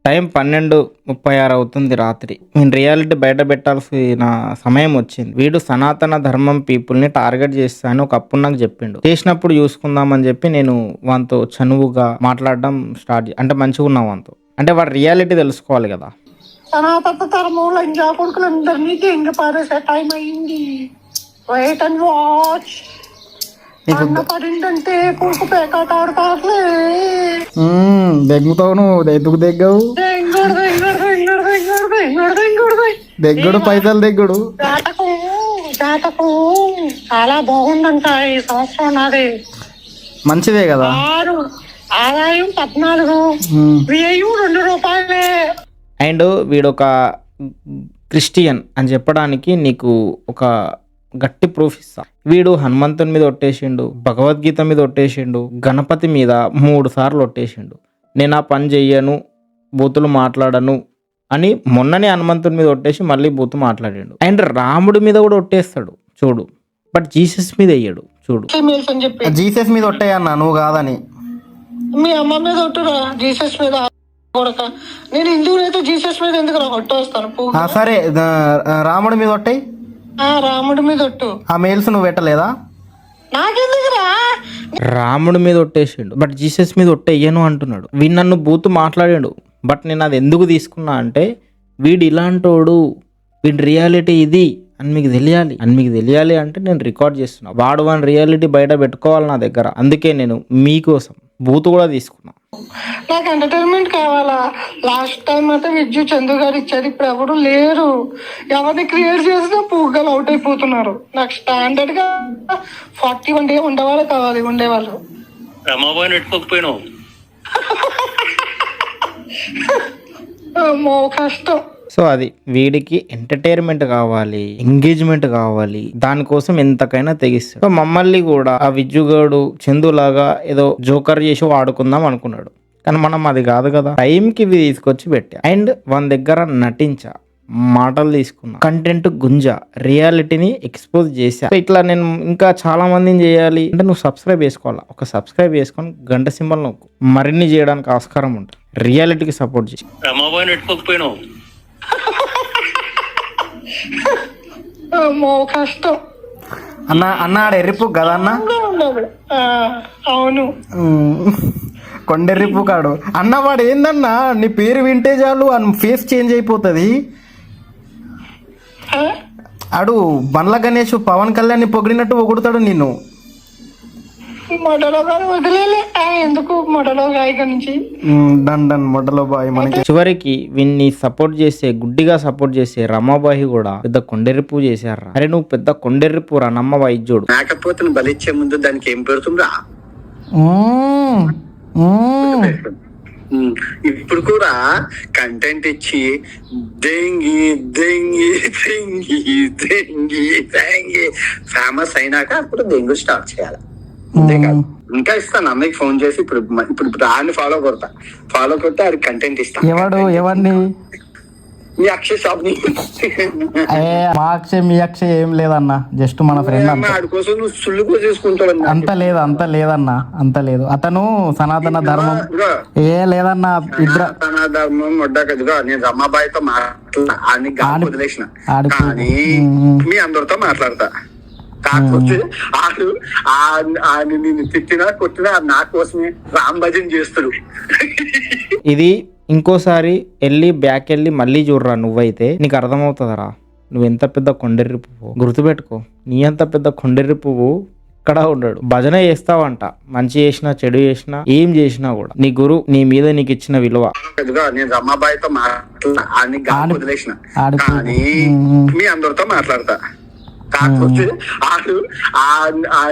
Time 12:36 అవుతుంది రాత్రి. నేను రియాలిటీ బయట పెట్టాల్సిన సమయం వచ్చింది. వీడు సనాతన ధర్మం పీపుల్ని టార్గెట్ చేస్తా అని ఒకప్పుడు నాకు చెప్పిండు. చేసినప్పుడు చూసుకుందామని చెప్పి నేను వానితో చనువుగా మాట్లాడడం అంటే మంచిగా ఉన్నా వానితో. అంటే వాడు రియాలిటీ తెలుసుకోవాలి కదా. సనాతన ధర్మంలో ఇంకా కొడుకులందరినీ ఇంకా పారేసే టైం అయింది. Wait and watch. అన్న పడిందంటే కొడుకు పేకాట ఆడతారులే. దెగ్గుతావు నువ్వు, ఎందుకు దెగ్గవు? దెగ్గుడు పైసలు దెగ్గుడు. జాతకు చాలా బాగుందంట ఈ సంవత్సరం. నాది మంచిదే కదా. ఆదాయం 14, వ్యయం 2 రూపాయలే. అండ్ వీడొక క్రిస్టియన్ అని చెప్పడానికి నీకు ఒక గట్టి ప్రూఫ్ ఇస్తా. వీడు హనుమంతుని మీద ఒట్టేసిండు, భగవద్గీత మీద ఒట్టేసిండు, గణపతి మీద 3 సార్లు ఒట్టేసిండు. నేను ఆ పని చెయ్యను, బూతులు మాట్లాడను అని మొన్ననే హనుమంతుని మీద ఒట్టేసి మళ్ళీ బూతు మాట్లాడాడు. అండ్ రాముడి మీద కూడా ఒట్టేస్తాడు చూడు, బట్ జీసస్ మీద వేయడు చూడు. జీసస్ మీద ఒట్టేయన్నా నువ్వు కాదని. మీ అమ్మ మీద ఒట్టురా, జీసస్ మీద కొడక. నేను హిందువులైతే జీసస్ మీద ఎందుకు ఒట్టేస్తాను. సరే రాముడి మీద ఒట్టాయి. రాముడి మీద ఒట్టు. ఆ మెయిల్స్ నువ్వు పెట్టలేదా? నాకెందుకురా? రాముడి మీద ఒట్టేసిండు, బట్ జీసస్ మీద ఒట్టేయను అంటున్నాడు. వీడు నన్ను బూతు మాట్లాడాడు, బట్ నేను అది ఎందుకు తీసుకున్నా అంటే వీడు ఇలాంటోడు, వీడి రియాలిటీ ఇది అని మీకు తెలియాలి అంటే నేను రికార్డ్ చేస్తున్నా. వాడు వాని రియాలిటీ బయట పెట్టుకోవాలి నా దగ్గర. అందుకే నేను మీకోసం బూతు కూడా తీసుకున్నా. నాకు ఎంటర్టైన్మెంట్ కావాలా. లాస్ట్ టైం అయితే విద్యు చందు గారు ఇచ్చారు, ఇప్పుడు ఎవరు లేరు. ఎవరిని క్రియేట్ చేసినా పూగలు అవుట్ అయిపోతున్నారు. నాకు స్టాండర్డ్ గా 41 డే ఉండేవాళ్ళు కావాలి. ఉండేవాళ్ళు కష్టం. సో అది వీడికి ఎంటర్టైన్మెంట్ కావాలి, ఎంగేజ్మెంట్ కావాలి, దానికోసం ఎంతకైనా తెగిస్తాడు. సో మమ్మల్ని కూడా ఆ విజ్జుగాడు చందులాగా ఏదో జోకర్ చేసి వాడుకుందాం అనుకున్నాడు, కానీ మనం అది కాదు కదా. టైంకి ఇవి తీసుకొచ్చి పెట్టా. అండ్ మన దగ్గర నటించా, మాటలు తీసుకున్నా, కంటెంట్ గుంజా, రియాలిటీని ఎక్స్పోజ్ చేశా. ఇట్లా నేను ఇంకా చాలా మందిని చేయాలి అంటే నువ్వు సబ్స్క్రైబ్ చేసుకోవాలా. ఒక సబ్స్క్రైబ్ చేసుకొని గంట సింబల్ నొక్కు, మరిన్ని చేయడానికి ఆస్కారం ఉంటుంది. రియాలిటీకి సపోర్ట్ చేసి కష్టం అన్న ఆడ ఎర్రిపు కదా అన్న. అవును, కొండెర్రిపు కాడు అన్న. వాడు ఏందన్నా నీ పేరు వింటే చాలు ఫేస్ చేంజ్ అయిపోతుంది. ఆడు బండ్ల గణేష్ పవన్ కళ్యాణ్ పొగిడినట్టు పొగుడుతాడు నిన్ను. చివరికి వీన్ని సపోర్ట్ చేసే, గుడ్డిగా సపోర్ట్ చేసే రమాబాయి కూడా పెద్ద కొండెరిపు చేశారా. అరే నువ్వు పెద్ద కొండెరిపు రా నమ్మబాయి జోడు. మేకపోతే బలిచ్చే ముందు దానికి ఏం పెడుతుందా? ఇప్పుడు కూడా కంటెంట్ ఇచ్చి దెంగి దెంగి దెంగి దెంగి దెంగి ఫేమస్ అయినాక అప్పుడు దెంగు స్టార్ట్ చేయాలి. అంతేకాదు ఇంకా ఇస్తాను అన్నకి ఫోన్ చేసి ఇప్పుడు దాన్ని ఫాలో కొడితే అది కంటెంట్ ఇస్తాను. ఎవరిని? మీ అక్షయ్ షాప్ మా అక్షయ్ మీ అక్షయ్ ఏం లేదన్నా, జస్ట్ మన ఫ్రెండ్. ఆడి కోసం నువ్వు సుల్లుకో చేసుకుంటావు. అంత లేదన్నా, అంత లేదు. అతను సనాతన ధర్మం లేదన్నా. సనాతన ధర్మం వడ్డాకదిగా నేను రమాబాయితో మాట్లాడిన వదిలేసిన, కానీ మీ అందరితో మాట్లాడతా. కాకపోతే నిన్ను తిట్టినా కొట్టినా నా కోసమే రామ్ భజన్ చేస్తాడు. ఇది ఇంకోసారి బ్యాక్ వెళ్ళి మళ్ళీ చూడరా. నువ్వైతే నీకు అర్థమవుతుందరా నువ్వు ఎంత పెద్ద కొండెర్రి పువ్వు. గుర్తుపెట్టుకో, నీ అంత పెద్ద కొండెర్రి పువ్వు ఇక్కడ ఉండడు. భజన చేస్తావంట, మంచి చేసినా చెడు చేసినా ఏం చేసినా కూడా నీ గురు నీ మీద నీకు ఇచ్చిన విలువ. నేను రమాబాయితో మాట్లాడిన వదిలేసిన, కానీ మీ అందరితో మాట్లాడతా. కాకపోతే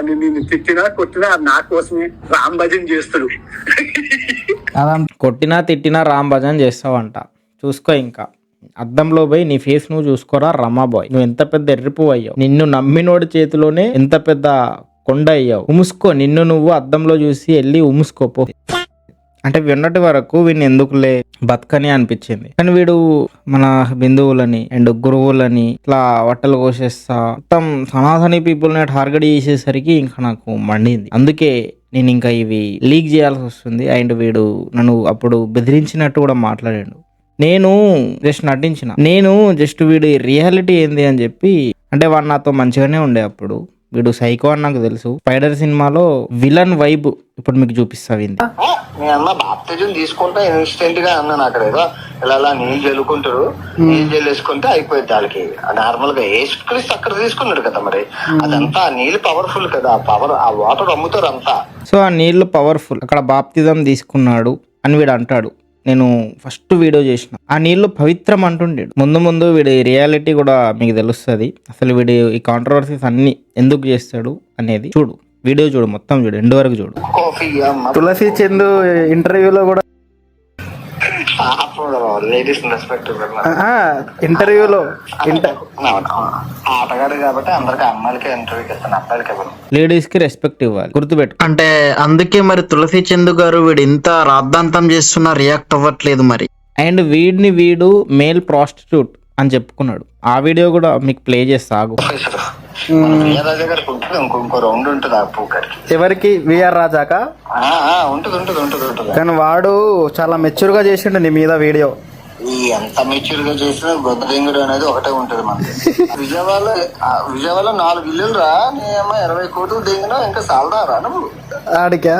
నిన్ను తిట్టినా కొట్టినా నా కోసమే రామ్ భజన్ చేస్తాడు. కొట్టినా తిట్టినా రామ్ భజన్ చేస్తావంట. చూసుకో, ఇంకా అద్దంలో పోయి నీ ఫేస్ నువ్వు చూసుకోరా రమాబాయ్. నువ్వు ఎంత పెద్ద ఎర్రిపు అయ్యావు. నిన్ను నమ్మినోడి చేతిలోనే ఎంత పెద్ద కొండ అయ్యావు. ఉముసుకో, నిన్ను నువ్వు అద్దంలో చూసి వెళ్ళి ఉముసుకోపో. అంటే విన్నటి వరకు వీడిని ఎందుకులే బతకని అనిపించింది, కానీ వీడు మన బిందువులని అండ్ గురువులని ఇట్లా వట్టలు కోసేస్తా మొత్తం సనాతని పీపుల్ని టార్గెట్ చేసేసరికి ఇంకా నాకు మండింది. అందుకే నేను ఇంకా ఇవి లీక్ చేయాల్సి వస్తుంది. అండ్ వీడు నన్ను అప్పుడు బెదిరించినట్టు కూడా మాట్లాడాడు. నేను జస్ట్ నటించిన, నేను జస్ట్ వీడి రియాలిటీ ఏంది అని చెప్పి, అంటే వాడు నాతో మంచిగానే ఉండే అప్పుడు, వీడు సైకో అని నాకు తెలుసు. స్పైడర్ సినిమాలో విలన్ వైబ్ ఇప్పుడు మీకు చూపిస్తావింది. మీ అన్న బాప్తిజం తీసుకుంటే ఇన్స్టెంట్ గా అన్నాను అక్కడ ఏదో ఇలా నీళ్ళు జల్లుకుంటారు, నీళ్ళు జల్లేసుకుంటే అయిపోయింది వాళ్ళకి. నార్మల్ గా ఏసుక్రీస్తు అక్కడ తీసుకున్నాడు కదా, మరి అదంతా ఆ నీళ్ళు పవర్ఫుల్ కదా, ఆ పవర్ ఆ వాటర్ అమ్ముతారు అంతా. సో ఆ నీళ్లు పవర్ఫుల్, అక్కడ బాప్తిజం తీసుకున్నాడు అని వీడు అంటాడు. నేను ఫస్ట్ వీడియో చేసిన, ఆ నీళ్లు పవిత్రం అంటుండేడు. ముందు ముందు వీడి రియాలిటీ కూడా మీకు తెలుస్తుంది, అసలు వీడి ఈ కాంట్రవర్సీస్ అన్ని ఎందుకు చేస్తాడు అనేది. చూడు వీడియో, చూడు మొత్తం చూడు, ఎండ్ వరకు చూడు. కాఫీ తులసి చందు ఇంటర్వ్యూలో కూడా, లేడీస్ రెస్పెక్ట్ ఇంటర్వ్యూలో ఆటగాడు కాబట్టి అందరికి అమ్మాయిలకి ఇంటర్వ్యూకి ఇస్తాను, అబ్బాయిలకి ఇవ్వను. లేడీస్ కి రెస్పెక్ట్ ఇవ్వాలి, గుర్తుపెట్టు. అంటే అందుకే మరి తులసి చందు గారు వీడు ఇంత రాద్ధాంతం చేస్తున్నా రియాక్ట్ అవ్వట్లేదు మరి. అండ్ వీడిని వీడు మేల్ ప్రాస్టిట్యూట్ అని చెప్పుకున్నాడు. ఆ వీడియో కూడా మీకు ప్లే చేస్తా ఆగు. రాజా గారికి ఉంటుంది, ఇంకో రౌండ్ ఉంటుంది ఆ పూకరికి. ఎవరికి? విఆర్ రాజాక ఉంటుంది ఉంటుంది ఉంటుంది ఉంటుంది. కానీ వాడు చాలా మెచ్యూర్ గా చేసిండు నీ మీద వీడియో. ఈ ఎంత మెచ్యూర్ గా చేసినా గొద్దలింగుడు అనేది ఒకటే ఉంటది మనకి. విజయవాడలో 4 ఇల్లులు రా, నేమో 20 కోట్లు దిగినా ఇంకా సాలదా నువ్వు ఆడికా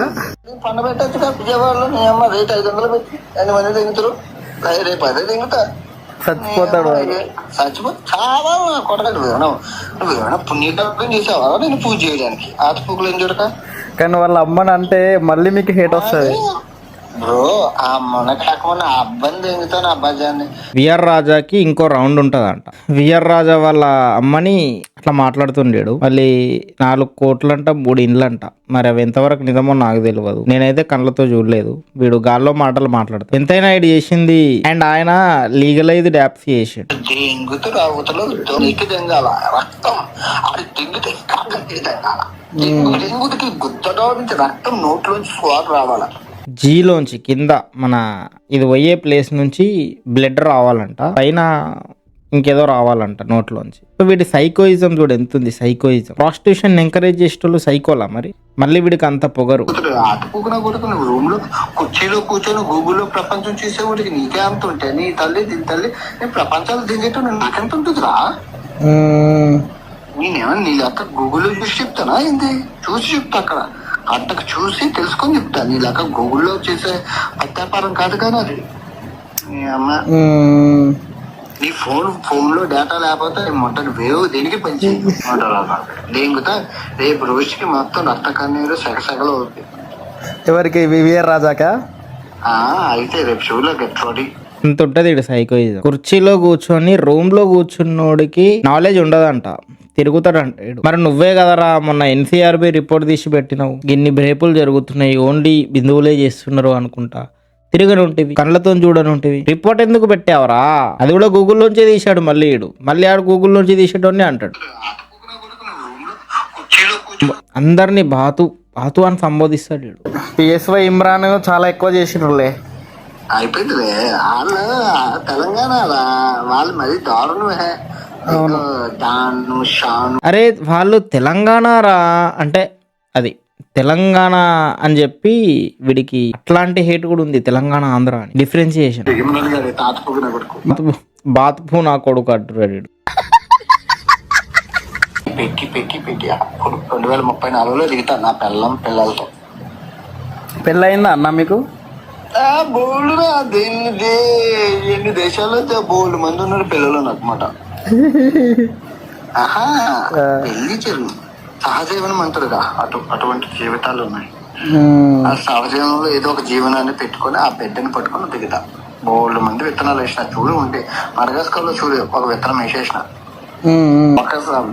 పండ పెట్టచ్చు కదా. విజయవాడలో నేమో రేట్ 500 పెట్టి 8 మంది దిగుతారు, రేపు అదే దిగుతా చచ్చిపోతాడు. చాలా కొడగడు. నువ్వేమైనా పుణ్యకం చేసావా నేను పూజ చేయడానికి? ఆత పూకులు ఏం చూడక. కానీ వాళ్ళ అమ్మని అంటే మళ్ళీ మీకు హేట్ వస్తుంది బ్రో. ఆ మొన్న కాకుండా ఆ అబ్బాయిని దిగుతాను, అబ్బాజాన్ని. విఆర్ రాజాకి ఇంకో రౌండ్ ఉంటదంట. విఆర్ రాజా వాళ్ళ అమ్మని అట్లా మాట్లాడుతుండేడు. మళ్ళీ 4 కోట్లంట 3 ఇండ్లంట. మరి అవి ఎంతవరకు నిజమో నాకు తెలియదు, నేనైతే కళ్ళతో చూడలేదు. వీడు గాల్లో మాటలు మాట్లాడతాడు. ఎంతైనా ఇది చేసింది, అండ్ ఆయన లీగలైజ్డ్ యాప్స్ చేసాడు. దెంగుతూ రావుతలో దెంగాల రక్తం అది దెంగితే దెంగాల, దెంగుడికి గుద్దలో నుంచి రక్తం నోట్లోంచి స్వాద్ రావాల. జీలోంచి కింద మన ఇది పోయే ప్లేస్ నుంచి బ్లడ్ రావాలంట, పైన ఇంకేదో రావాలంట నోట్లోంచి. సో వీడి సైకోయిజం చూడు ఎంత ఉంది. సైకోయిజం, ప్రాస్టిట్యూషన్ ఎంకరేజ్ చేసేటోళ్ళు సైకోలా మరి. మళ్ళీ వీడికి అంత పొగరు. ఆటపోకున్నా కూడా రూమ్ లో కుర్చీలో కూర్చొని గూగుల్లో ప్రపంచం చూసేవాడికి నీకే అంత ఉంటే, నీ తల్లి దీని తల్లి నేను ప్రపంచాలు దిగేటో నాకెంత ఉంటుందిరా. నేనేమన్నా నీ లెక్క గూగుల్లో చూసి చెప్తానా ఏంటి? చూసి చెప్తా, అక్కడ అంతకు చూసి తెలుసుకొని చెప్తా. నీ లెక్క గూగుల్లో చేసే అత్యాపారం కాదు కానీ అది. నీ అమ్మ నీ ఫోన్ లో డేటా లేకపోతే మొట్టని వేవ్ దేనికి పంచి దేంగుతా రేపు రోజుకి మొత్తం రక్త కన్నీరు సెగసెగలు అవుతుంది. ఎవరికి? విఆర్ రాజాకా? అయితే రేపు షూలో గెట్ ఇంత ఉంటది ఇక్కడ సైకోయిజం. కుర్చీలో కూర్చొని రూమ్ లో కూర్చున్నోడికి నాలెడ్జ్ ఉండదంట, తిరుగుతాడంట. మరి నువ్వే కదరా మొన్న ఎన్సీఆర్బీ రిపోర్ట్ తీసి పెట్టినావు, ఇన్ని బ్రేపులు జరుగుతున్నాయి, ఓన్లీ బిందువులే చేస్తున్నారు అనుకుంటా, తిరగని ఉంటేవి, కళ్ళతో చూడని ఉంటేవి, రిపోర్ట్ ఎందుకు పెట్టావరా? అది కూడా గూగుల్లోంచే తీశాడు. మళ్ళీ ఆడు గూగుల్లోంచి తీసేటోనే అంటాడు. అందరినీ బాతు బాతు అని సంబోధిస్తాడు వీడు. పిఎస్వై ఇమ్రాన్ చాలా ఎక్కువ చేసినలే. అయిపోయిందిలే. వాళ్ళు తెలంగాణ వాళ్ళు మరి దారుణమే. అరే వాళ్ళు తెలంగాణ రా అంటే అది తెలంగాణ అని చెప్పి వీడికి అట్లాంటి హేట్ కూడా ఉంది. తెలంగాణ ఆంధ్ర అని డిఫరెన్సియేషన్. బాత్పూ నా కొడుకు అంటున్నాడు. పెట్టి 2034లో దిగుతా నా పిల్లలతో. పెళ్ళయిందా అన్న మీకు? బోల్డ్రా దీన్ని ఎన్ని దేశాల్లో బోల్డ్ మంది ఉన్నారు పిల్లలు అనమాట. పెళ్లి చెరువు సహజీవనం అంటారుగా, అటువంటి జీవితాలు ఉన్నాయి. ఆ సహజీవనంలో ఏదో ఒక జీవనాన్ని పెట్టుకొని ఆ బిడ్డని పట్టుకొని దిగుతా. బోల్డ్ మంది విత్తనాలు వేసిన చూడు ఉంటే మడగాస్కర్ లో చూడు ఒక విత్తనం వేసేసిన.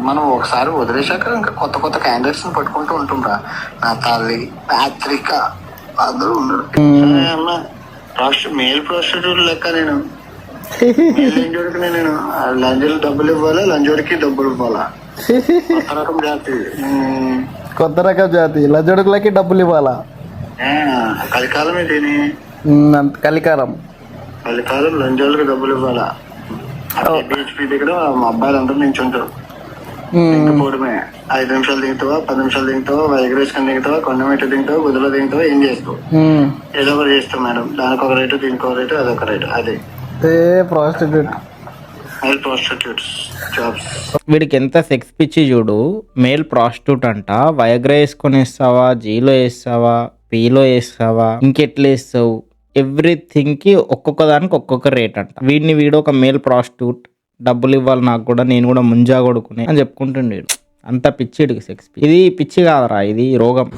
మనం ఒకసారి వదిలేశాక ఇంకా కొత్త క్యాండిడేట్స్ ని పట్టుకుంటూ ఉంటుండ్రా. నా తల్లి పాత్రిక అందరూ ఉన్నారు. మేల్ ప్రాస్టిట్యూట్ లెక్క నేను లంజోడికి నేను లంజోడికి డబ్బులు ఇవ్వాలా, లంజోడికి డబ్బులు ఇవ్వాలా. కొత్త రకం జాతి లంజోడుకులకి డబ్బులు ఇవ్వాలా. కలికాలం ఇది, కలికాలం లంజోడికి డబ్బులు ఇవ్వాలా. బీచ్ దగ్గర మా అబ్బాయిలందరూ నించుంటారు. పోవడమే 5 నిమిషాలు దిగుతావా, 10 నిమిషాలు దిగుతావా, ఎగరేసుకొని దిగుతావా, కొండమెట్టు దిగుతావా, గుదిలో దిగుతావా, ఏం చేస్తావు? ఏదో ఒకటి చేస్తావు మేడం. దానికి ఒక రేటు, దీనికి ఒక రేటు, అదొక రేటు. అదే ప్రాస్టిట్యూట్ ఆల్ ప్రాస్టిట్యూట్స్ జాబ్స్. వీడికి ఎంత సెక్స్ పిచ్చి చూడు. మేల్ ప్రాస్టిట్యూట్ అంట. వయగ్రా వేసుకొని వేస్తావా, జీలో వేస్తావా, పీలో వేస్తావా, ఇంకెట్లా వేస్తావు, ఎవ్రీథింగ్ కి ఒక్కొక్క దానికి ఒక్కొక్క రేట్ అంట. వీడు ఒక మేల్ ప్రాస్టిట్యూట్, డబ్బులు ఇవ్వాలి నాకు కూడా, నేను కూడా ముంజా కొడుకునే అని చెప్పుకుంటుండే. అంత పిచ్చిడికి సెక్స్ ఇది పిచ్చి కాదరా, ఇది రోగం.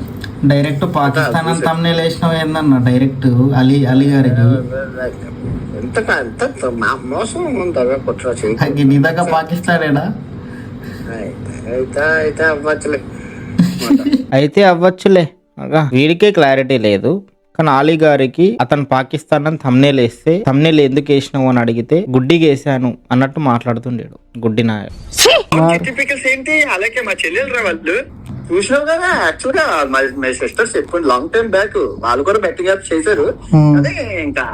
డైరెక్ట్ పాకిస్తాన్ అని తమ్నేల్ వేసినావు ఏందన్న, డైరెక్ట్ అలీ గారికి ఎంత మోసం ఉందా కుట్ర నీ దగ్గర పాకిస్తానేనా అయితే అవ్వచ్చులే. అయితే అవ్వచ్చులే. వీడికే క్లారిటీ లేదు. కానీ అలీ గారికి అతను పాకిస్తాన్ అని థంబ్నెయిల్ వేస్తే థంబ్నెయిల్ ఎందుకు వేసినావు అని అడిగితే గుడ్డిగా వేసాను అన్నట్టు మాట్లాడుతుండేడు. గుడ్డి నాయ ఏంటి అలాగే మా చెల్లెలు రా వాళ్ళు చూసినావు కదా. యాక్చువల్ గా మై సిస్టర్స్ ఎక్కువ లాంగ్ టైం బ్యాక్ వాళ్ళు కూడా బెట్టింగ్ యాప్ చేశారు. అదే ఇంకా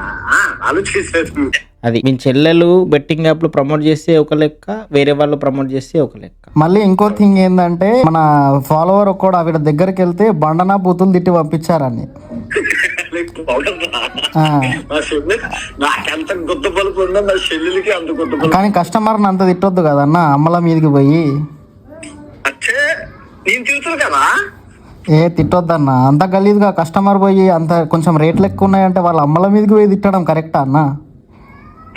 వాళ్ళు చేశారు. అది మీ చెల్లెలు బెట్టింగ్ యాప్లు ప్రమోట్ చేస్తే ఒక లెక్క, వేరే వాళ్ళు ప్రమోట్ చేస్తే ఒక లెక్క. మళ్ళీ ఇంకో థింగ్ ఏంటంటే మన ఫాలోవర్ కూడా వీళ్ళ దగ్గరికి వెళ్తే బండనా బూతులు తిట్టి పంపించారని. నాకెంత గుద్ద పలుపు ఉందో నా చెల్లెలకి అంత గుద్ద పలుపు. కానీ కస్టమర్ని అంత తిట్టొద్దు కదన్న, అమ్మల మీదకి పోయి. అచ్చే నేను తిరుగుతాను కదా. తిట్టొద్దన్న, అంత గలీజ్గా కస్టమర్ పోయి అంత కొంచెం రేట్లు ఎక్కువ ఉన్నాయంటే వాళ్ళ అమ్మల మీదకి పోయి తిట్టడం కరెక్టా అన్న?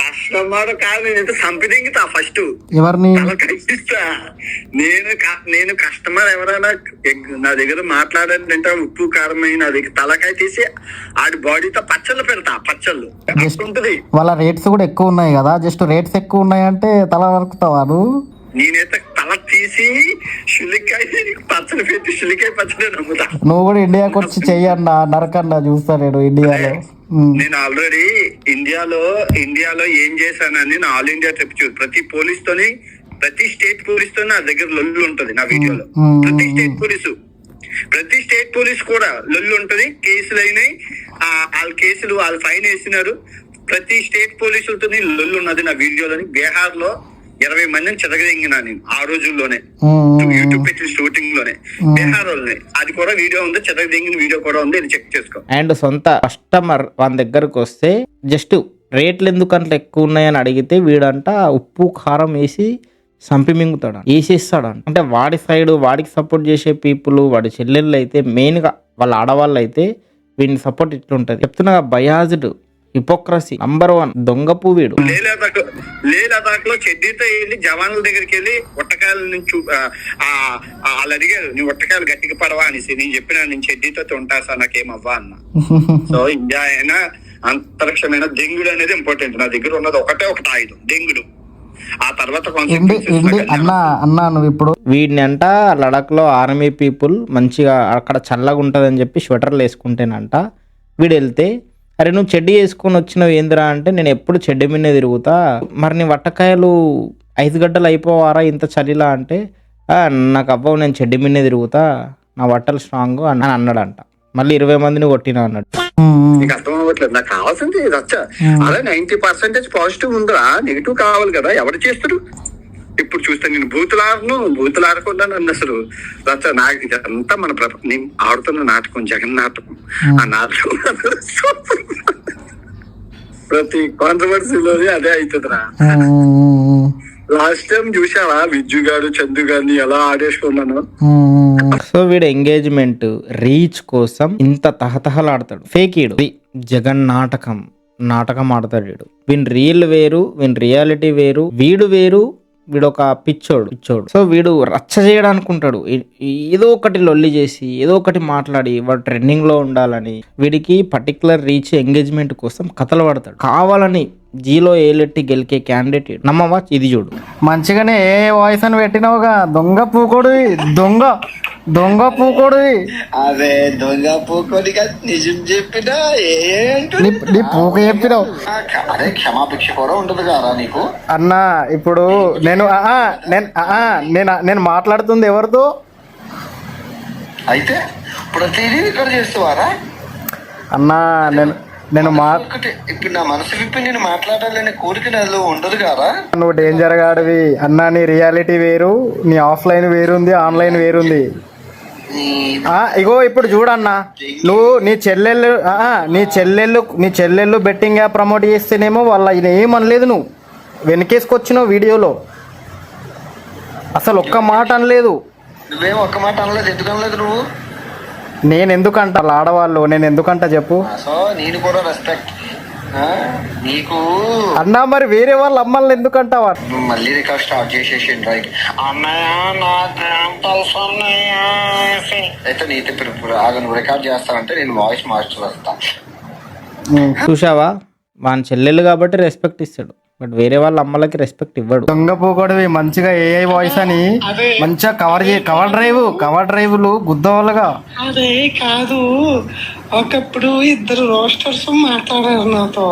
కస్టమర్ కాదు, నేనైతే సంపిదింగుతా ఫస్ట్. ఎవరిని? నేను కస్టమర్ ఎవరైనా నా దగ్గర మాట్లాడాలంటే ఉప్పు కారమైన నా దగ్గర తలకాయ తీసి ఆడి బాడీతో పచ్చళ్ళు పెడతా. పచ్చళ్ళు ఉంటది. వాళ్ళ రేట్స్ కూడా ఎక్కువ ఉన్నాయి కదా, జస్ట్ రేట్స్ ఎక్కువ ఉన్నాయంటే తల నరుకుతావా నువ్వు? నేనైతే తల తీసి షులికాయ పచ్చడి పెట్టి షులికాయ పచ్చడి నమ్ముతా. నువ్వు కూడా ఇండియాకి వచ్చి చెయ్యన్నా, నరకన్నా చూస్తా నేను ఇండియాలో. నేను ఆల్రెడీ ఇండియాలో ఏం చేశానని నా ఆల్ ఇండియా ట్రిప్ చూసి ప్రతి స్టేట్ పోలీస్ తో నా దగ్గర లొల్లు ఉంటది. నా వీడియోలో ప్రతి స్టేట్ పోలీస్ కూడా లొల్లు ఉంటది. కేసులు అయినాయి, వాళ్ళు ఫైన్ వేసినారు. ప్రతి స్టేట్ పోలీసులతో లొల్లు ఉన్నది నా వీడియోలోని. బీహార్ లో 20 మందిని చెదగదింగినా నేను ఆ రోజుల్లోనే, యూట్యూబ్ పెట్టి షూటింగ్ లోనే. బీహార్ వాళ్ళని అది కూడా వీడియో ఉంది, చెదగదింగిన వీడియో కూడా ఉంది, ఇది చెక్ చేసుకో. అండ్ సొంత కస్టమర్ వాళ్ళ దగ్గరకు వస్తే జస్ట్ రేట్లు ఎందుకు అంత ఎక్కువ ఉన్నాయని అడిగితే వీడంట ఉప్పు కారం వేసి సంపి మింగుతాడు, వేసేస్తాడు. అంటే వాడి సైడ్ వాడికి సపోర్ట్ చేసే పీపుల్, వాడి చెల్లెళ్ళు అయితే మెయిన్గా వాళ్ళ ఆడవాళ్ళు అయితే వీడిని సపోర్ట్ ఇట్లుంటది. చెప్తున్నా బయాజ్డ్, హిపోక్రసీ నంబర్ 1 దొంగపు వీడు. లదాఖ్ లో చెడ్డీతో వెళ్ళి జవాన్ల దగ్గరికి వెళ్ళి ఒట్టకాయల నుంచి వాళ్ళు అడిగారు, నీ ఒట్టకాయలు గట్టిగా పడవా అనేసి. నేను చెప్పిన నేను చెడ్డీతో ఉంటా సార్, నాకేమవ్వా అన్న. సో ఇండియా అయినా అంతరిక్షమైన దెంగుడు అనేది ఇంపార్టెంట్. నా దగ్గర ఉన్నది ఒకటే ఆయుధం, దెంగుడు. ఆ తర్వాత నువ్వు ఇప్పుడు వీడిని అంట లడాక్ లో ఆర్మీ పీపుల్ మంచిగా అక్కడ చల్లగా ఉంటదని చెప్పి స్వెటర్లు వేసుకుంటేనంట. వీడు వెళ్తే అరే నువ్వు చెడ్డీ వేసుకొని వచ్చినావు ఏందిరా అంటే, నేను ఎప్పుడు చెడ్డీ మీదే తిరుగుతా, మరి నీ వట్టకాయలు 5 గడ్డలు అయిపోవారా ఇంత చలిలా అంటే, నాకు అవ్వవు, నేను చెడ్డీ మీదే తిరుగుతా, నా బట్టలు స్ట్రాంగ్ అని అన్నాడంట. మళ్ళీ 20 మందిని కొట్టినా అన్నాడు. నీకు అర్థం అవ్వట్లేదు. నాకు కావాల్సింది అలా 90% పాజిటివ్ ఉందా, నెగిటివ్ కావాలి కదా. ఎవరు చేస్తాడు? ఇప్పుడు చూస్తే నేను బూతులాడకుండా నన్ను అసలు నాకు ఇదంతా మన నేను ఆడుతున్న నాటకం, జగన్ నాటకం. ఆ నాటకం ప్రతి కాంట్రవర్సీలోనే అదే అవుతుందిరా. లాస్ట్ టైం చూసావా విజ్జు గారు చందు గారిని ఎలా ఆడేసుకున్నాను. సో వీడు ఎంగేజ్మెంట్ రీచ్ కోసం ఇంత తహతహలాడతాడు. ఫేక్ ఈడు జగన్ నాటకం ఆడతాడు వీడు. వీని రియల్ వేరు, వీని రియాలిటీ వేరు, వీడు వేరు. వీడు ఒక పిచ్చోడు. సో వీడు రచ్చ చేయడానికి ఉంటాడు. ఏదో ఒకటి లొల్లి చేసి ఏదో ఒకటి మాట్లాడి వాడు ట్రెండింగ్ లో ఉండాలని వీడికి పర్టికులర్ రీచ్ ఎంగేజ్మెంట్ కోసం కథలు పడతాడు. కావాలని జీలో ఏలెట్టి గెలికే క్యాండిడేట్ నమ్మవా? ఇది చూడు, మంచిగానే ఏ వాయిస్ అని పెట్టినావుగా, దొంగ పూకోడు. అదే దొంగ పూకోడి నిజం చెప్పినా నీ పూక చెప్పినావు. అదే క్షమాభిక్ష కూడా ఉండదు కదా నీకు అన్నా. ఇప్పుడు నేను మాట్లాడుతుంది ఎవరితో అయితే ప్రతిదీ ఇక్కడ చేస్తావారా అన్నా? నేను ఇప్పుడు నా మనసు విప్పి నేను మాట్లాడాలనే కోరిక నాలో ఉండదు కదా. నువ్వు డేంజర్ గాడివి అన్నా. నీ రియాలిటీ వేరు, నీ ఆఫ్లైన్ వేరుంది, ఆన్లైన్ వేరుంది. ఇగో ఇప్పుడు చూడన్నా, నువ్వు నీ చెల్లెళ్ళు బెట్టింగ్ యాప్ ప్రమోట్ చేస్తేనేమో వాళ్ళ ఇది ఏమనలేదు, నువ్వు వెనకేసుకొచ్చినావు వీడియోలో, అసలు ఒక్క మాట అనలేదు. నువ్వేం ఒక్క మాట అనలేదు, ఎందుకు అనలేదు నువ్వు? నేను ఎందుకంట వాళ్ళ ఆడవాళ్ళు, నేను ఎందుకంట చెప్పు. సో నేను కూడా రెస్పెక్ట్ నీకు అన్నా, మరి వేరే వాళ్ళ అమ్మల్ని ఎందుకంటావా? నువ్వు మళ్ళీ రికార్డ్ స్టార్ట్ చేసేసి రైట్ అన్నయ్య అయితే నీతో ఇప్పుడు నువ్వు రికార్డ్ చేస్తానంటే నేను వాయిస్ మార్చి వస్తా. చూసావా, వాని చెల్లెళ్ళు కాబట్టి రెస్పెక్ట్ ఇస్తాడు, బట్ వేరే వాళ్ళ అమ్మలకి రెస్పెక్ట్ ఇవ్వడు. దొంగ పోకూడవి మంచిగా ఏఐ వాయిస్ అని మంచిగా కవర్ డ్రైవ్లు గుద్దవాళ్ళగా. అదే కాదు, ఒకప్పుడు ఇద్దరు రోస్టర్స్ మాట్లాడారు నాతో.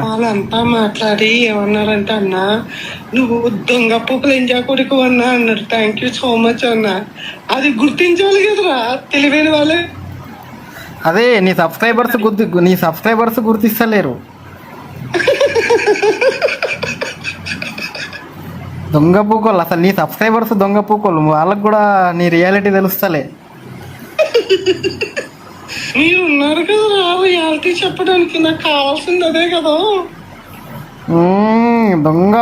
వాళ్ళంతా మాట్లాడి ఏమన్నారంటే, అన్న నువ్వు దొంగ పూకలు ఎంజా కొడుకు అన్నా అన్నారు. థ్యాంక్ యూ సో మచ్ అన్న. అది గుర్తించాలి కదరా తెలివైన వాళ్ళే. అదే నీ సబ్స్క్రైబర్స్ గుర్తిస్తలేరు. దొంగ పూకోలు, అసలు నీ సబ్స్క్రైబర్స్ దొంగ పూకోలు, వాళ్ళకు కూడా నీ రియాలిటీ తెలుస్తలే. మీరు ఉన్నారు కదా రియాలిటీ చెప్పడానికి, నాకు కావాల్సింది అదే కదా. దొంగ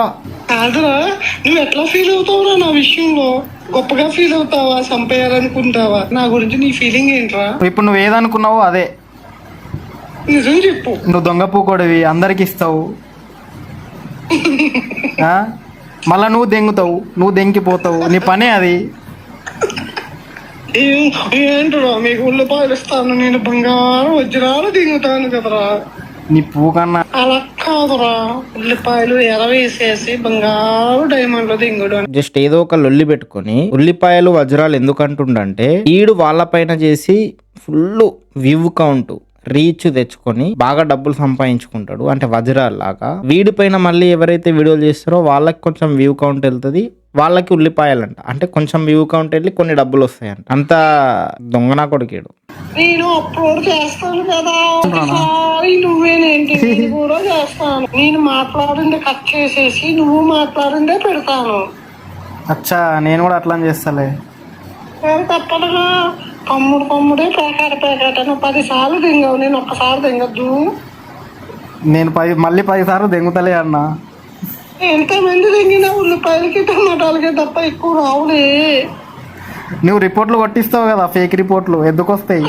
కాదురా, నువ్వు ఎట్లా ఫీల్ అవుతావురా నా విషయంలో? గొప్పగా ఫీల్ అవుతావా, చంపేయాలనుకుంటావా? నా గురించి నీ ఫీలింగ్ ఏంట్రా? ఇప్పుడు నువ్వు ఏదనుకున్నావో అదే నిజం చెప్పు. నువ్వు దొంగ పూకోడివి, అందరికి ఇస్తావు, మళ్ళా నువ్వు దెంగుతావు, నువ్వు దెంకిపోతావు, నీ పనే అది. ఏంటరా మీకు ఉల్లిపాయలు ఇస్తాను, నేను బంగారం వజ్రాలు దిగుతాను కదరా. నీ పూకన్నా అలా కాదురా, ఉల్లిపాయలు ఎరవేసేసి బంగారు డైమండ్లు దింగుడు. జస్ట్ ఏదో ఒక లొల్లి పెట్టుకొని ఉల్లిపాయలు వజ్రాలు ఎందుకు అంటుండంటే, ఈడు వాళ్ళ పైన చేసి ఫుల్ వ్యూ కౌంట్ రీచ్ తెచ్చుకొని బాగా డబ్బులు సంపాదించుకుంటాడు, అంటే వజ్రాలు లాగా. వీడి పైన మళ్ళీ ఎవరైతే వీడియోలు చేస్తారో వాళ్ళకి కొంచెం వ్యూ కౌంట్ వెళ్తుంది, వాళ్ళకి ఉల్లిపాయలంట, అంటే కొంచెం వ్యూ కౌంట్ వెళ్ళి కొన్ని డబ్బులు వస్తాయంట. అంత దొంగనా కొడుకేడు. నేను అప్లోడ్ చేస్తాను కదా, నువ్వేనేంటి నేను కూడా చేస్తాను. నేను మాట్లాడిందే కట్ చేసేసి నువ్వు మాట్లాడిందే పెడతాను. అచ్చా, నేను కూడా అట్లా చేస్తాలే. తప్పదుగా, తమ్ముడే పేకాట నువ్వు 10 సార్లు దింగవు, నేను ఒక్కసారి దింగద్దు. నేను మళ్ళీ 10 సార్లు దెంగుతలే అన్నా. ఎంతమంది దింగినా ఉల్లిపాయలకి టమాటాలకి తప్ప ఎక్కువ రావులే. నువ్వు రిపోర్ట్లు కొట్టిస్తావు కదా, ఫేక్ రిపోర్ట్లు ఎందుకు వస్తాయి?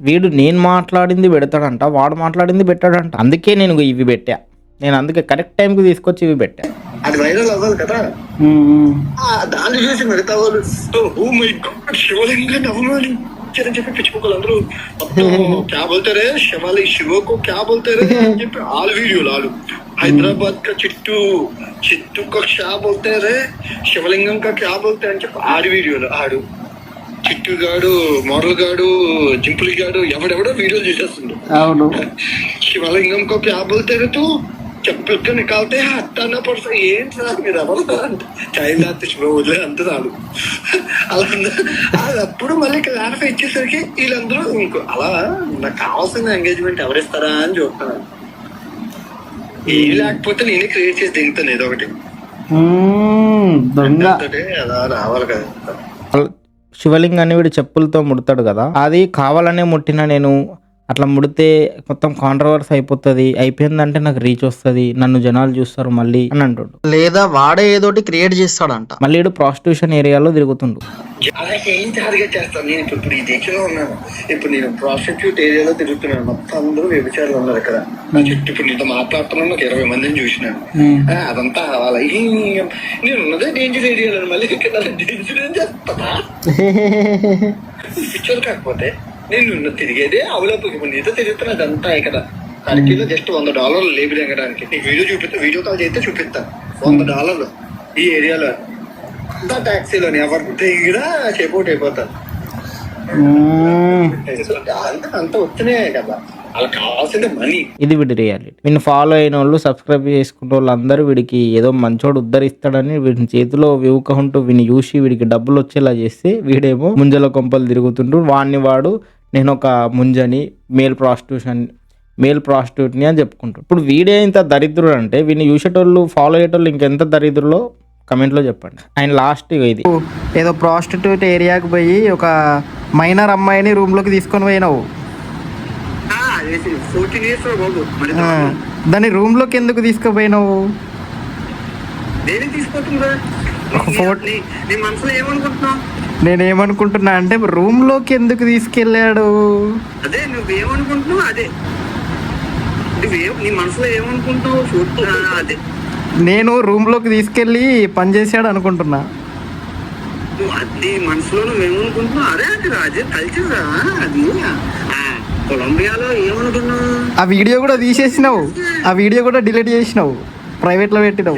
వీడు నేను మాట్లాడింది పెడతాడంట, వాడు మాట్లాడింది పెట్టాడంట. అందుకే నేను ఇవి పెట్టా, నేను అందుకే కరెక్ట్ టైంకి తీసుకొచ్చి ఇవి పెట్టా. అది వైరల్ అవ్వాలి కదా, దాన్ని చూసి మిగతా వాళ్ళు ఓ మై గాడ్ శివలింగాన్ని అవమానించారని చెప్పి పిచ్చుకోవాలి అందరూ. క్యా బోల్తారే శివకు క్యా బోల్తారే అని చెప్పి ఆల్ వీడియోలు ఆలు హైదరాబాద్ కా చిట్టు కా క్యా బోల్తారే శివలింగం కా క్యా బోల్తారే అని చెప్పి ఆడి వీడియోలు ఆడు చిట్టు గాడు, మోడల్ గాడు, జింపుల్ గాడు ఎవడెవడో వీడియోలు చేసేస్తుండు. అవును, శివలింగం కో క్యా బోల్తారే తూ చెప్పు నికాల్తే హత్తానా పడుతా. ఏంటి సార్ మీరు ఎవరు చైల్డ్ ఆర్టిస్ట్ వదిలే అంత రాదు అలా. అప్పుడు మళ్ళీ క్లారిఫై ఇచ్చేసరికి వీళ్ళందరూ ఇంకో అలా నాకు కావాల్సిన ఎంగేజ్మెంట్ ఎవరిస్తారా అని చూస్తాను. ఏం లేకపోతే నేనే క్రియేట్ చేసి దిగుతాను ఏదో ఒకటి, అలా రావాలి కదా. శివలింగాన్ని వీడు చెప్పులతో ముడతాడు కదా, అది కావాలనే ముట్టిన నేను అట్లా ముడితే మొత్తం కాంట్రవర్సీ అయిపోతుంది, అయిపోయిందంటే నాకు రీచ్ వస్తుంది, నన్ను జనాలు చూస్తారు మళ్ళీ అని అంటాడు. లేదా వాడే ఏదోటి క్రియేట్ చేస్తాడంట. మళ్ళీ ప్రాస్టిట్యూషన్ ఏరియాలో తిరుగుతుండు. అలా ఏం టార్గెట్ చేస్తాను నేను? ఇప్పుడు ఈ దేశంలో ఉన్నాను, ఇప్పుడు నేను ప్రాస్టిట్యూట్ ఏరియాలో తిరుగుతున్నాను, మొత్తం అందరూ వ్యభిచారులు ఉన్నారు ఇక్కడ నా చుట్టూ. ఇప్పుడు నీతో మాట్లాడుతున్నాను, నాకు 20 మందిని చూసినాను. అదంతా అలా నేను ఉన్నదే డేంజర్ ఏరియాలో, మళ్ళీ ఇక్కడ డేంజర్ ఏం చేస్తా పిక్చర్. కాకపోతే నేను తిరిగేదే అవులపు, ఇప్పుడు నీతో తిరుగుతున్నా అదంతా ఇక్కడ అరకిలో జస్ట్ $100 లేబుల్ ఎక్కడానికి. నీకు వీడియో కాల్ చేస్తే చూపిస్తాను. $100 ఈ ఏరియాలో అంతా టాక్సీలోని ఎవరు దిగినా చెపోట్ అయిపోతారు. అంత వస్తున్నాయి కదా, అలా కావాల్సిందే మనీ. ఇది వీడి రియాలిటీ. వీడిని ఫాలో అయిన వాళ్ళు, సబ్స్క్రైబ్ చేసుకున్న వాళ్ళు అందరూ వీడికి ఏదో మంచోడు ఉద్ధరిస్తాడని వీడిని చేతిలో వ్యూ కౌంట్ వీడిని చూసి వీడికి డబ్బులు వచ్చేలా చేస్తే వీడేమో ముంజల కొంపలు తిరుగుతుంటూ వాడు నేను ఒక ముంజని మేల్ ప్రాస్టిట్యూట్ని అని చెప్పుకుంటాడు. ఇప్పుడు వీడే ఇంత దరిద్రుడు అంటే వీడిని చూసేటోళ్ళు, ఫాలో అయ్యేటోళ్ళు ఇంకెంత దరిద్రులో కమెంట్లో చెప్పండి. అండ్ లాస్ట్ ఇది ఏదో ప్రాస్టిట్యూట్ ఏరియాకి పోయి ఒక మైనర్ అమ్మాయిని రూమ్లోకి తీసుకొని పోయినావు. 14 years బాబు. మరి దాన్ని రూమ్లోకి ఎందుకు తీసుకుపోయినావు? దేనికి తీసుకుంటుందా? నీ మనసులో ఏమనుకుంటున్నావు? నేనేమనుకుంటున్నా అంటే రూమ్లోకి ఎందుకు తీసుకెళ్ళాడు? అదే నువ్వేమనుకుంటున్నావు, అదే నీ మనసులో ఏమనుకుంటున్నావు అదే. నేను రూమ్లోకి తీసుకెళ్ళి పని చేశాడు అనుకుంటున్నా. అది మనసులో నువ్వేమనుకుంటున్నావు అదే. అది రాజే కల్చర్ రా అది. కొలంబియాలో ఏమనుకున్నావు? ఆ వీడియో కూడా తీసేసినావు, ఆ వీడియో కూడా డిలీట్ చేసినావు, ప్రైవేట్లో పెట్టినావు.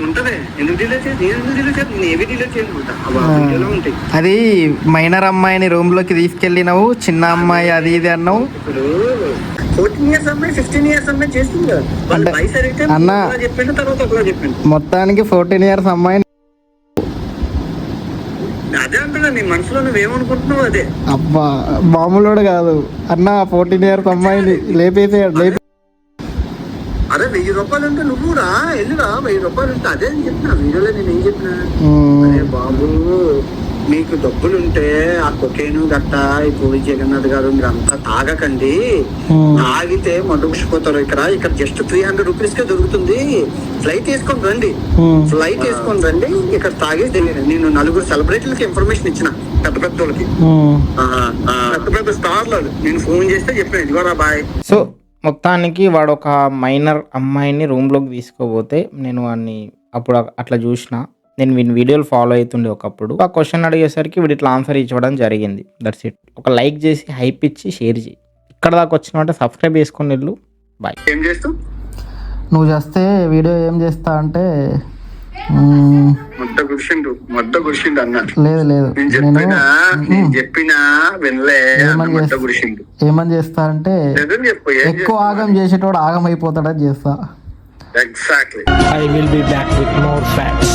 ఉంటది. ఎందుకు డిలీట్ చేసి నేను ఏవి డిలీట్ చేయను ఉంటాయి. అది మైనర్ అమ్మాయిని రూమ్లోకి తీసుకెళ్ళినావు, చిన్న అమ్మాయి అది ఇది అన్నావు. ఇప్పుడు 14 years అమ్మాయి 15 years అమ్మాయి చేస్తుంది కదా. అంటే వయసు అయితే అన్న చెప్పిండు, తర్వాత ఒకలా చెప్పిండు. మొత్తానికి 14 years అమ్మాయిని. అదే అంటున్నా, నీ మనసులో నువ్వేమనుకుంటున్నావు అదే. అబ్బా మామూలుడు కాదు అన్న, 14 years అమ్మాయిని లేపేసేయాడు. అరే 1000 రూపాయలు ఉంటే నువ్వు రా, వెళ్ళురా. 1000 రూపాయలు ఉంటే అదే అని చెప్పిన వీడియోలో. నేను ఏం చెప్పిన, అరే బాబు మీకు డబ్బులుంటే ఆ కొకేను గట్ట ఈ పూరి జగన్నాథ్ గారు మీరు అంతా తాగకండి. తాగితే మడుగుసిపోతారు. ఇక్కడ జస్ట్ 300 rupees కే దొరుకుతుంది. ఫ్లైట్ వేసుకొని రండి, ఫ్లైట్ వేసుకొని రండి. ఇక్కడ తాగేసి నేను 4 సెలబ్రిటీలకి ఇన్ఫర్మేషన్ ఇచ్చిన, పెద్ద పెద్ద వాళ్ళకి, పెద్ద పెద్ద స్టార్లు. నేను ఫోన్ చేస్తే చెప్పాను, ఇదిగోరా బాయ్. సో మొత్తానికి వాడు ఒక మైనర్ అమ్మాయిని రూమ్లోకి తీసుకోపోతే నేను వాడిని అప్పుడు అట్లా చూసిన. నేను వీని వీడియోలు ఫాలో అవుతుండే ఒకప్పుడు. ఆ క్వశ్చన్ అడిగేసరికి వీడు ఇట్లా ఆన్సర్ ఇవ్వడం జరిగింది. That's it. ఒక లైక్ చేసి హైప్ ఇచ్చి షేర్ చేయి. ఇక్కడ దాకా వచ్చినట్టే సబ్స్క్రైబ్ చేసుకొని వెళ్ళు. బాయ్. ఏం చేస్తావు నువ్వు చేస్తే వీడియో ఏం చేస్తా అంటే మొత్త గురిసిండు అన్న. లేదు లేదు, నేను చెప్పినా వినలే. ఏమని చేస్తా అంటే ఎక్కువ ఆగం చేసేటోడు ఆగం అయిపోతాడని చేస్తా. Exactly. I will be back with more facts.